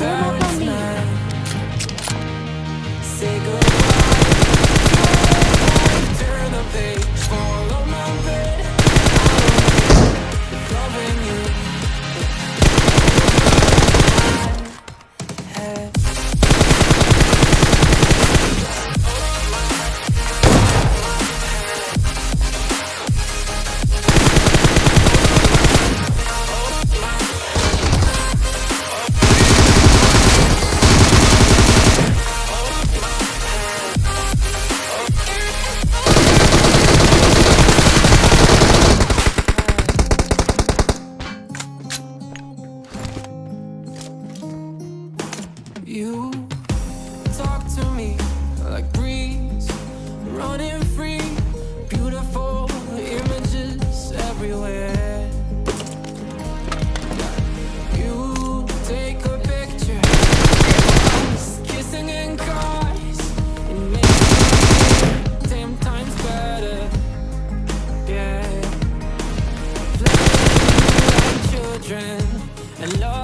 very night. Say goodbye, turn the page, follow my bed. I'm loving you. You talk to me like breeze, running free, beautiful images everywhere. You take a picture, us kissing in cars, it makes it 10 times better. Yeah, playing like children and love.